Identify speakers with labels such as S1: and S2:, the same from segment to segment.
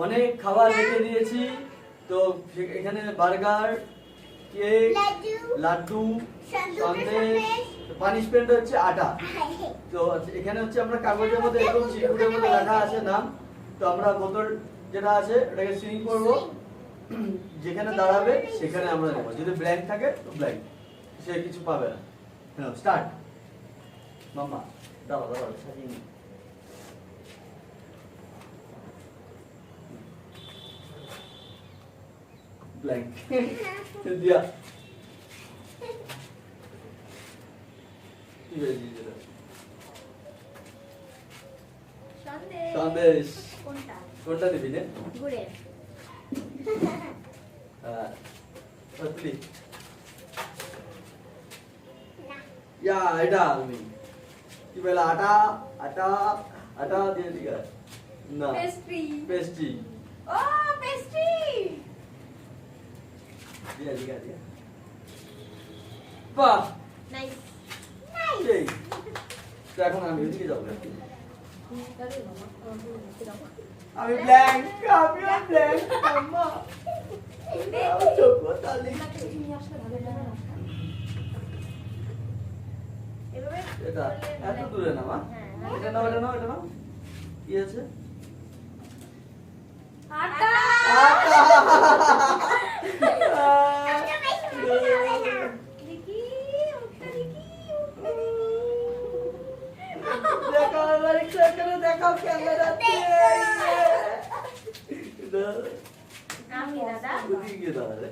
S1: অনেক খাবার রেখে দিয়েছি। তো এখানে burger, cake, laddu, sandesh, punishment হচ্ছে আটা। তো এখানে হচ্ছে আমরা কাগজের মধ্যে এরকম চিরকুটের মধ্যে লেখা আছে নাম। তো আমরা বোতল যেটা আছে ওটাকে সিলিং করবো, যেখানে দাঁড়াবে সেখানে আমরা নেবো। যদি ব্ল্যাঙ্ক থাকে তো ব্ল্যাঙ্ক, সে কিছু পাবে না। হ্যাঁ স্টার্ট। মাম্মা দাঁড়াও দাঁড়াও সাজিয়ে নি। ব্ল্যাঙ্ক দিয়া কি বেরিয়ে যেটা সন্দেশ। কোনটা দিবি রে?
S2: গুড়ের।
S1: হ্যাঁ সত্যি ইয়া এটা আমি কি বলে আটা আটা আটা দিয়ে দিগা না
S2: পেস্ট্রি।
S1: পেস্ট্রি
S2: ও পেস্ট্রি।
S1: দিয়া দিগা দিয়া বাহ
S2: নাইস
S1: সেই। তো এখন আমি ওইদিকে যাবো। আমি ব্ল্যাঙ্ক, আমিও ব্ল্যাঙ্ক আম্মা। চোখতালি এটা এত দূরে না মা। এটা নাও এটা নাও এটা নাও। কি আছে?
S2: আটা।
S1: আটা।
S2: দেখি ওটা দেখি
S1: দেখো আমার একটু করে দেখাও ক্যামেরাতে।
S2: আমি দাদা
S1: ওদিকে দাঁড়ালে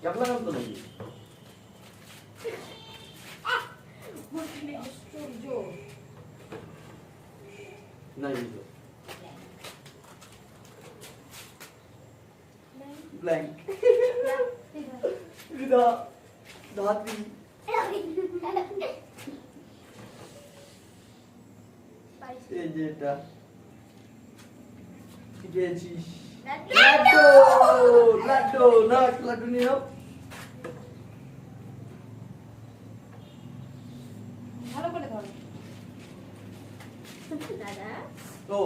S1: কেমন লাগতো নাকি? নাই তো ব্ল্যাঙ্ক বিদা দাঁতি এই যে এটা কি পেয়েছিস? লাড্ডু লাড্ডু না লাড্ডু নিয়ে নাও।
S2: ভালো করে ধরো দাদা।
S1: ও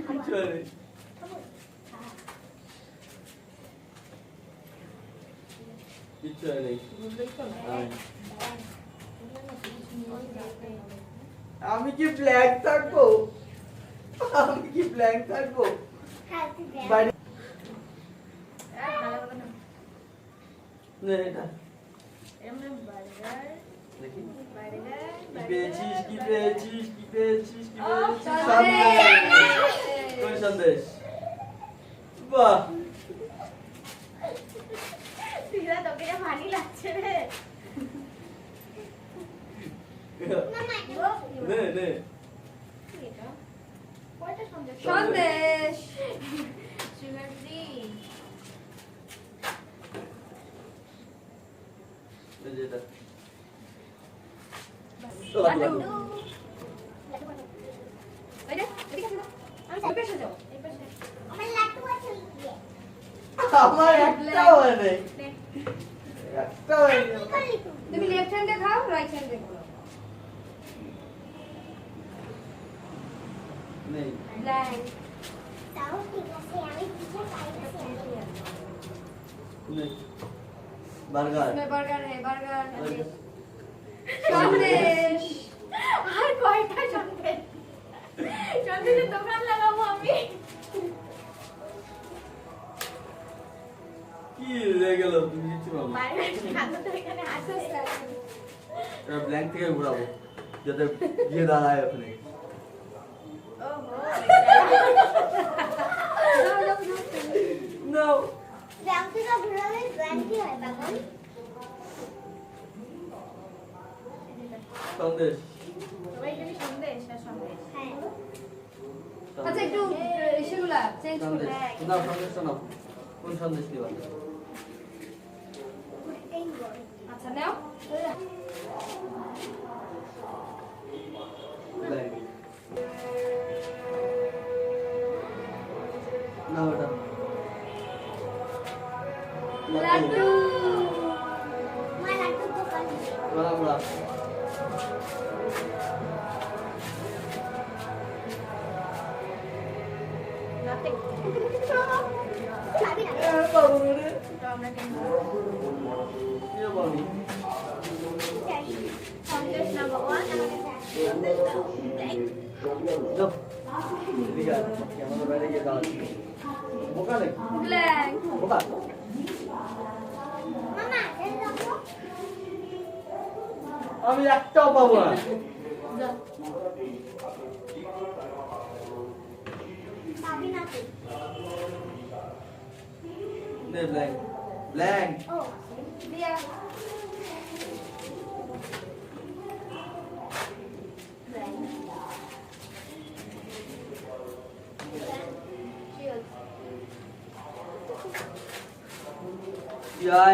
S1: কিছু নেই। কিছু নেই। আমি কি ব্ল্যাক থাকবো? আমি কি ব্ল্যাক থাকবো? বাইরে নে এটা দেখি কি পেয়েছিস কি পেয়েছিস কি পেয়েছিস কি পেয়েছিস? সন্দেশ। কোন সন্দেশ? বাহ
S2: তুইরা তোকে যা ভানি লাগছে রে।
S1: নে নে
S2: সন্দেশ সুগার ফ্রি।
S1: এই যে এটা
S2: লাড্ডু। ওই যে এদিকে আসো। আমি সব পেছনে যাও। এই পাশে আমার লাড্ডু আছে নিচে।
S1: আমার একটাও নেই একটাও নেই।
S2: তুমি লেফট হ্যান্ডে খাও রাইট হ্যান্ডে খাও।
S1: নেই
S2: ব্ল্যাঙ্ক।
S3: তাও ঠিক আছে আমি পিছে পাইছি
S1: নেই বার্গার
S2: इसमें बर्गर है बर्गर সন্দেশ। আর কয়টা সন্দেশ? সন্দেশের দোকান লাগাবো আমি।
S1: কি রে গেল তুমি কিছু পাবো
S2: বাইরে খাদ্য তো এখানে আছে।
S1: এটা ব্ল্যাঙ্ক থেকে ঘোরাবো যাতে গিয়ে দাঁড়ায় ওখানে।
S2: ওহো
S1: নো
S3: ব্যাংকে তো ঘুরালে ব্যাংকে হয় বাবা
S1: সন্দেশ
S2: সবাই জানি সন্দেশ আর সন্দেশ।
S3: হ্যাঁ
S2: আচ্ছা একটু সেগুলা চেঞ্জ
S1: সন্দেশ
S2: করে
S1: নাও সন্দেশটা নাও। কোন সন্দেশ দিবা?
S2: আচ্ছা নাও।
S1: ব্ল্যাঙ্ক নাও এটা
S2: লাড্ডু।
S3: আমার লাড্ডু দোকান
S1: বলা
S3: খাবি না
S1: পাবো না রে।
S2: তো আমরা কিনবো
S1: কিও পাবি?
S2: সন্দেশ না ভগবান আমাকে
S1: যাও। এদিকে আয়, আমাদের বাইরে গিয়ে দাঁড়াচ্ছি। বোকা নাকি?
S2: ব্ল্যাক
S1: বোকা?
S3: মামা এই দেখো
S1: আমি একটাও পাবো না।
S3: খাবি না তুই
S1: নে ব্ল্যাঙ্ক। ব্ল্যাঙ্ক।
S3: ও
S2: দিয়া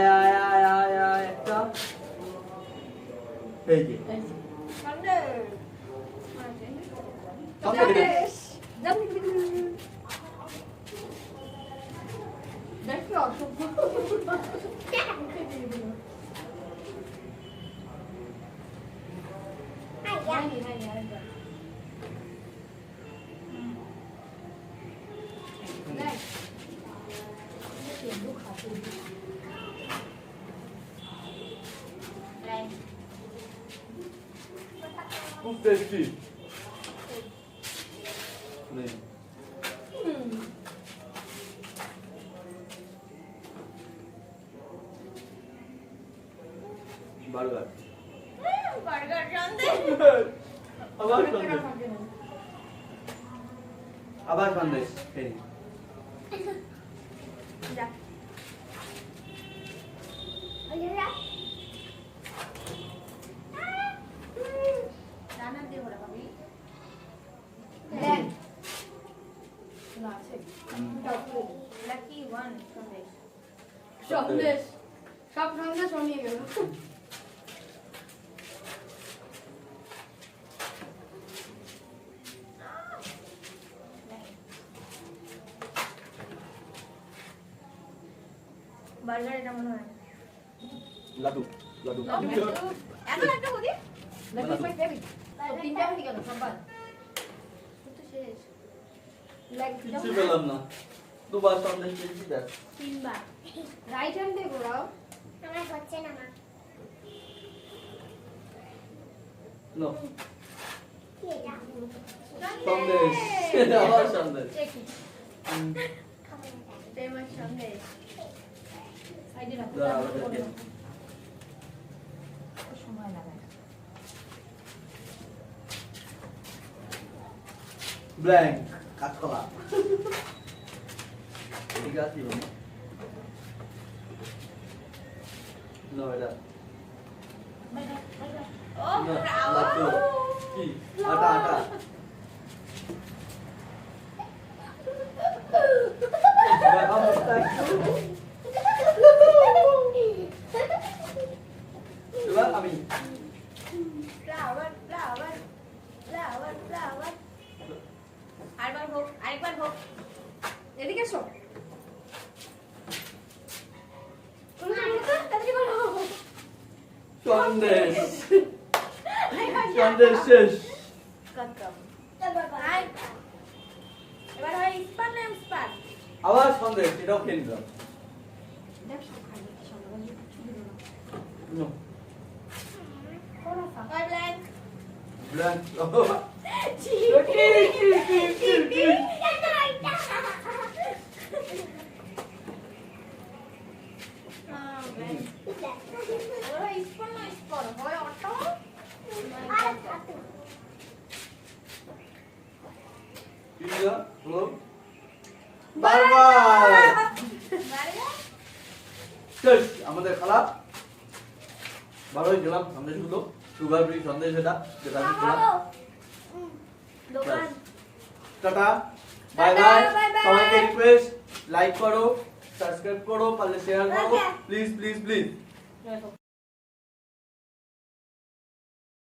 S1: ইয়া, একটা। এই যে।
S2: সন্দেশ
S1: সন্দেশ।
S2: দেখি অসভ্য হয়নি হয়নি আরেকবার দেখ একটু খাতে
S1: খুব টেস্টি। নে। বার্গার।
S2: বার্গার সন্দেশ
S1: আবার সন্দেশ। আবার সন্দেশ। এই নে।
S2: যা
S3: ওইরা
S2: রান্না দিয়ে বলা ভাবি দেখ না আছে লাকি ওয়ান সন্দেশ সন্দেশ সব সন্দেশ নিয়ে গেল বার্গার এটা মনে হয়
S1: লাড্ডু। লাড্ডু।
S2: এত একটা বলি লাকি মাই ফেভারিট তো তিনটা হয়ে গেল সবার তো শেষ লাইক
S1: কিছু পেলাম না। দুবার সন্দেশ পেয়েছি দেখ।
S2: তিনবার রাইট হ্যান্ড দিয়ে ঘোরাও
S3: আমার হচ্ছে না মা
S1: নো।
S3: কি এটা
S1: সন্দেশ। আবার সন্দেশ।
S2: একই
S3: খাবো না
S2: ফেমাস সন্দেশ সাইডে রাখো
S1: দাঁড়া, আবার দেখি।
S2: সময় লাগায়
S1: ব্ল্যাঙ্ক। কাঠকলা। এদিকে আসি বাবা। নো এটা।
S2: ও
S1: না,
S2: ব্রাভো
S1: লাড্ডু। কি? আটা আটা। এবার অবস্থা একটু। এবার আমি।
S2: ফ্লাওয়ার ফ্লাওয়ার ফ্লাওয়ার ফ্লাওয়ার আরেকবার হোক আরেকবার হোক এদিকে এসো তাড়াতাড়ি করো
S1: সন্দেশ। সন্দেশ শেষ।
S2: কতম আই এবার হয় স্পার না স্পার
S1: আবার সন্দেশ। এটাও খেয়ে নিলাম।
S2: দেখ সব খাই নাকি সন্দেশ কিছু দিল না
S1: নো।
S2: কোন ফাঁকা ব্ল্যাক
S1: ব্ল্যাঙ্ক। পিজা হলো বারবার শেষ আমাদের খালা ভালোই গেলাম সন্দেশগুলো সুগার ফ্রি সন্দেশ যেটা আমি খেলাম
S2: দোকান
S1: tata bye
S2: tata,
S1: bye
S2: bye bye.
S1: সবাইকে রিকোয়েস্ট লাইক করো সাবস্ক্রাইব করো পারলে শেয়ার করো প্লিজ প্লিজ প্লিজ